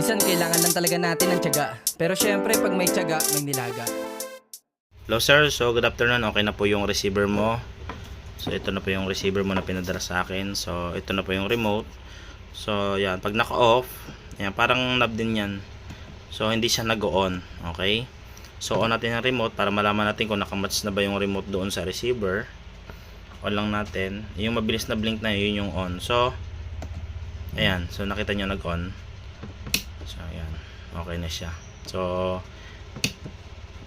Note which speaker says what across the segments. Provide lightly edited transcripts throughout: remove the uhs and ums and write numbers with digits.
Speaker 1: Minsan kailangan lang talaga natin ng tiyaga. Pero syempre pag may tiyaga, may nilaga.
Speaker 2: Hello sir, so good afternoon. Okay na po yung receiver mo. So ito na po yung receiver mo na pinadala sa akin. So ito na po yung remote. So yan, pag naka-off, yan, parang knob din yan. So hindi siya nag-on. Okay? So on natin yung remote para malaman natin kung nakamatch na ba yung remote doon sa receiver. On lang natin. Yung mabilis na blink na yun yung on. So ayan, so nakita nyo nag-on. So ayan, okay na siya. So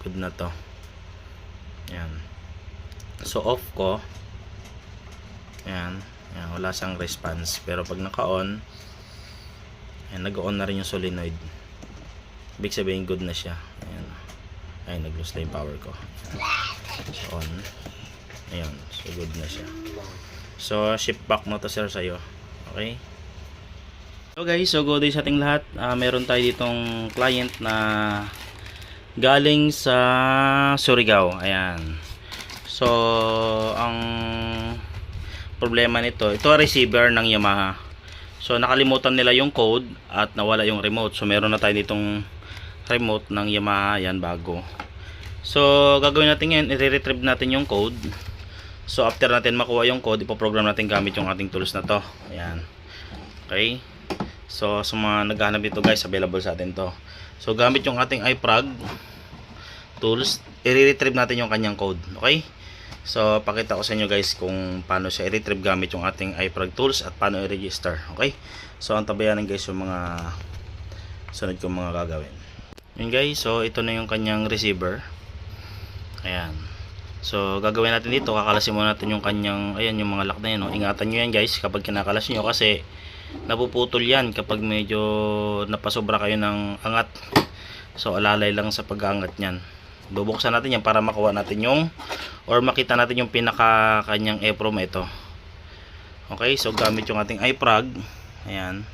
Speaker 2: good na to. Ayan. So off ko. Ayan, ayan, wala siyang response. Pero pag naka-on, ayan, nag-on na rin yung solenoid. Ibig sabihin good na siya. Ayan. Ay, nag-lose na yung power ko. So on. Ayan, so good na siya. So ship back mo to sir sa'yo. Okay. So guys, so good day sa ating lahat. Meron tayo ditong client na galing sa Surigao. Ayan. So ang problema nito, ito ang receiver ng Yamaha. So nakalimutan nila yung code at nawala yung remote. So meron na tayo ditong remote ng Yamaha, yan bago. So gagawin natin ngayon, i-retrieve natin yung code. So after natin makuha yung code, ipoprogram natin gamit yung ating tools na to. Ayan. Okay. So sa mga naghahanap dito guys, available sa atin to. So gamit yung ating iProg tools, i-retrieve natin yung kanyang code. Okay. So pakita ko sa inyo guys kung paano siya i-retrieve gamit yung ating iProg tools at paano i-register. Okay. So ang tabayanan guys yung mga sunod kong mga gagawin. Yun guys, so ito na yung kanyang receiver. Ayan. So gagawin natin dito, kakalasin muna natin yung kanyang, ayan yung mga lock na yan. No? Ingatan nyo yan guys kapag kinakalas nyo kasi napuputol yan kapag medyo napasobra kayo ng angat. So alalay lang sa pag-aangat nyan. Bubuksan natin yan para makuha natin yung or makita natin yung pinaka kanyang EPROM ito. Okay, so gamit yung ating iProg. Ayan.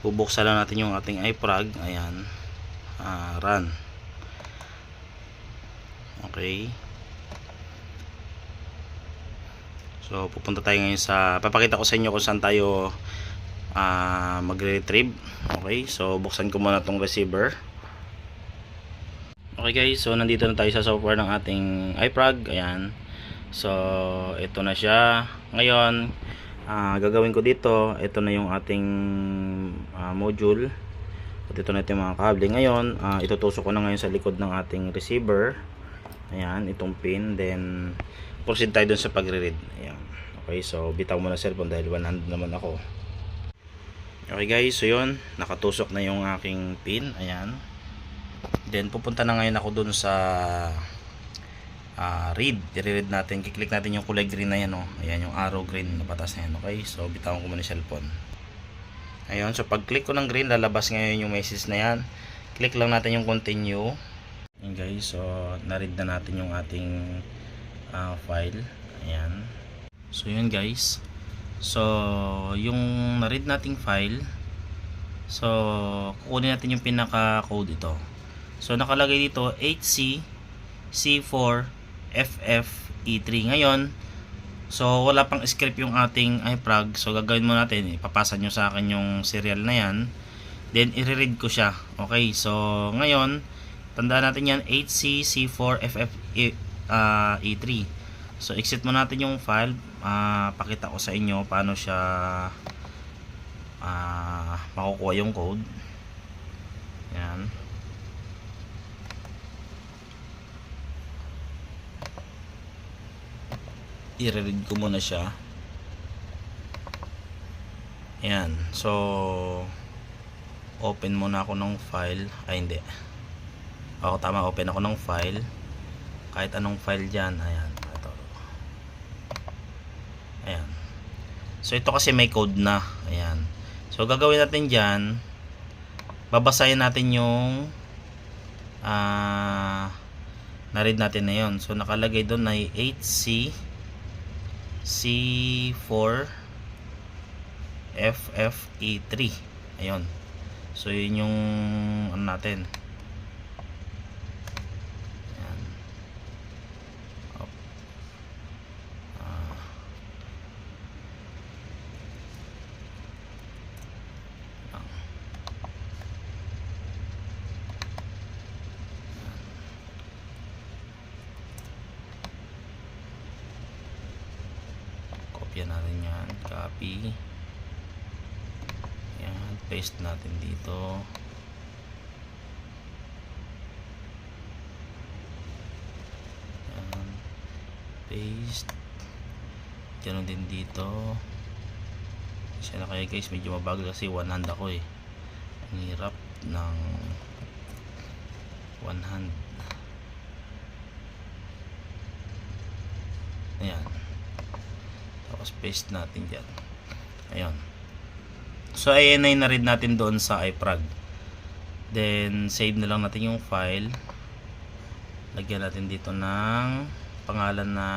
Speaker 2: Bubuksan lang natin yung ating iProg. Ayan. Run. Okay. So pupunta tayo ngayon sa, papakita ko sa inyo kung saan tayo magre-retrieve. Okay, so buksan ko muna tong receiver. Okay guys, so nandito na tayo sa software ng ating iProg. Ayan. So ito na siya. Ngayon, gagawin ko dito, ito na yung ating module. At ito na yung mga kable. Ngayon, itutusok ko na ngayon sa likod ng ating receiver. Ayan, itong pin. Then proceed tayo dun sa pagre-read. Ayan. Okay, so bitaw mo na cellphone dahil one hand naman ako. Okay guys, so yun, nakatusok na yung aking pin. Ayan. Then pupunta na ngayon ako dun sa read. I-read natin, kiklik natin yung kulay green na yan. Oh. Ayan yung arrow green na patas na yan. Okay, so bitawan ko muna yung cellphone. Ayun, so pag click ko ng green, lalabas ngayon yung message na yan. Click lang natin yung continue. Ayan guys, so na-read na natin yung ating file. Ayan. So yun guys, so yung na-read nating file, so kukunin natin yung pinaka code ito. So nakalagay dito HC C4 FFE3. Ngayon, so wala pang script yung ating iProg. So gagawin mo natin, ipapasa nyo sa akin yung serial na yan. Then i-read ko siya. Okay, so ngayon tandaan natin yan, HC C4 FFE3. So exit mo natin yung file. Pakita ko sa inyo paano siya makukuha yung code. Yan. I-read ko muna siya. Ayan. So open muna ako ng file. Ay hindi. Ako tama, open ako ng file. Kahit anong file dyan. Ayan. Ito. Ayan. So ito kasi may code na. Ayan. So gagawin natin dyan, babasahin natin yung na-read natin na yun. So nakalagay doon na HC C4 FFE3. Ayun. So yun yung ano natin. Ayan. Copy natin yan. Copy. Yan. Paste natin dito. Yan. Paste. Ganun din dito. Kasi na kayo guys, medyo mabagal kasi one hand ako eh. Ang hirap ng one hand. Ayan. Tapos paste natin dyan. Ayan. So ayan na rin natin doon sa iPrag. Then save na lang natin yung file. Lagyan natin dito ng pangalan na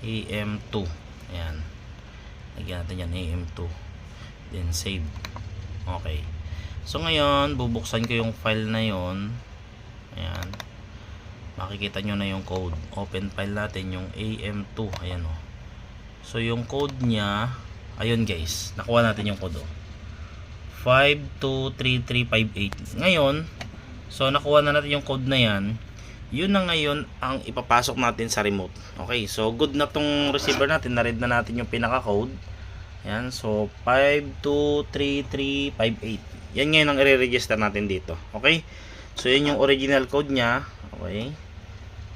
Speaker 2: AM2. Ayan. Lagyan natin yan AM2. Then save. Okay. So ngayon bubuksan ko yung file na yon. Ayan. Makikita nyo na yung code. Open file natin yung AM2. Ayan o. So yung code nya, ayun guys, nakuha natin yung code o. 523358. Ngayon, so nakuha na natin yung code na yan. Yun na ngayon ang ipapasok natin sa remote. Okay, so good na tong receiver natin. Na-read na natin yung pinaka-code. Ayan, so 523358. Yan ngayon ang i-register natin dito. Okay, so yun yung original code nya. Okay.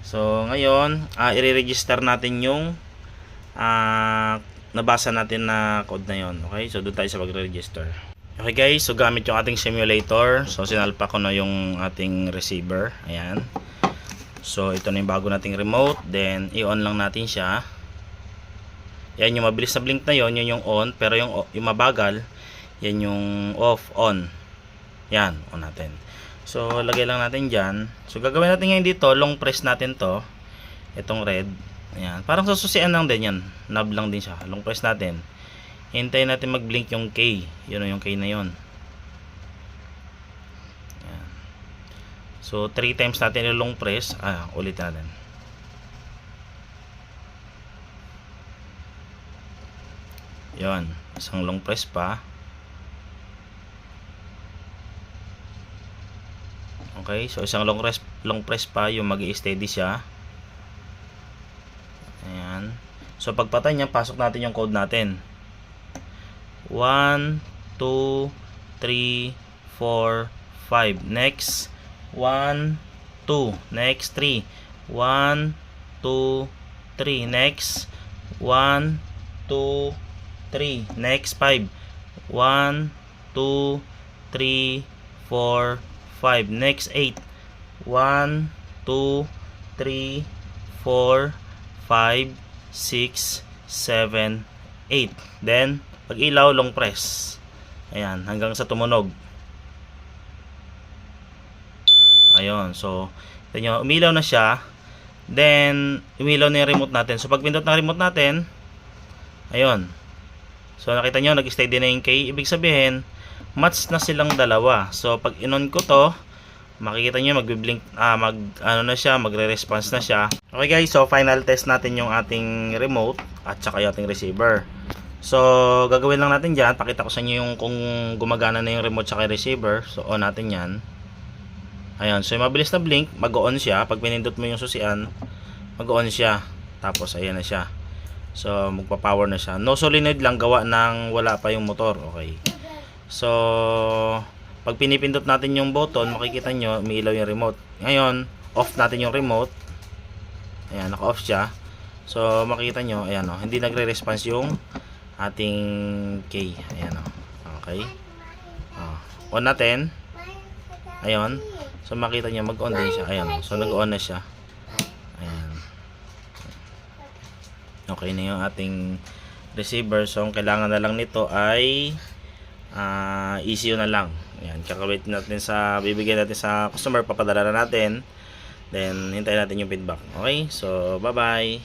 Speaker 2: So ngayon, i-register natin yung nabasa natin na code na yon. Okay, so doon tayo sa pag-register. Okay guys, so gamit yung ating simulator. So sinalpa ko na yung ating receiver. Ayan. So ito na yung bago nating remote. Then i-on lang natin siya. Yan yung mabilis na blink na yon, yun yung on. Pero yung mabagal, yan yung off, on. Yan, on natin. So lagay lang natin dyan. So gagawin natin ngayon dito, long press natin to. Itong red. Ayan. Parang sususian lang din yan. Knob lang din siya. Long press natin. Hintayin natin mag-blink yung K. Yun yung K na yun. Ayan. So 3 times natin yung long press. Ulit natin. Yun. Isang long press pa. Okay, so isang long press pa yung mag-i-steady siya. Ayan. So pagpatay niya, pasok natin yung code natin. 1 2 3 4 5. Next 1 2. Next 3. 1 2 3. Next 1 2 3. Next 5. 1 2 3 4 5. Next 8. 1 2 3 4 5 6 7 8. Then pag ilaw, long press. Ayan, hanggang sa tumunog. Ayun, so ito nyo, umilaw na siya. Then umilaw na yung remote natin. So pag pindot ng remote natin, ayun. So nakita nyo, nag-steady na yung K. Ibig sabihin, match na silang dalawa. So pag inon ko to, makikita nyo magbi-blink, magre-response na siya. Okay guys, so final test natin yung ating remote at saka yung ating receiver. So gagawin lang natin dyan, pakita ko sa inyo yung kung gumagana na yung remote saka yung receiver. So on natin yan. Ayan, so yung mabilis na blink, mag-on siya. Pag pinindot mo yung susian, mag-on siya. Tapos ayan na siya. So magpa-power na siya. No solenoid lang, gawa ng wala pa yung motor. Okay. So pag pinipindot natin yung button, makikita nyo, umiilaw yung remote. Ngayon, off natin yung remote. Ayan, naka-off siya. So makikita nyo, ayan o, hindi nagre-response yung ating K. Ayan o. Okay. On natin. Ayan. So makita nyo, mag-on din siya. Ayan o. So nag-on na siya. Ayan. Okay na yung ating receiver. So ang kailangan na lang nito ay ECU na lang. Ayan, kakawait natin sa bibigyan natin sa customer, papadala na natin. Then hintayin natin yung feedback. Okay? So bye bye.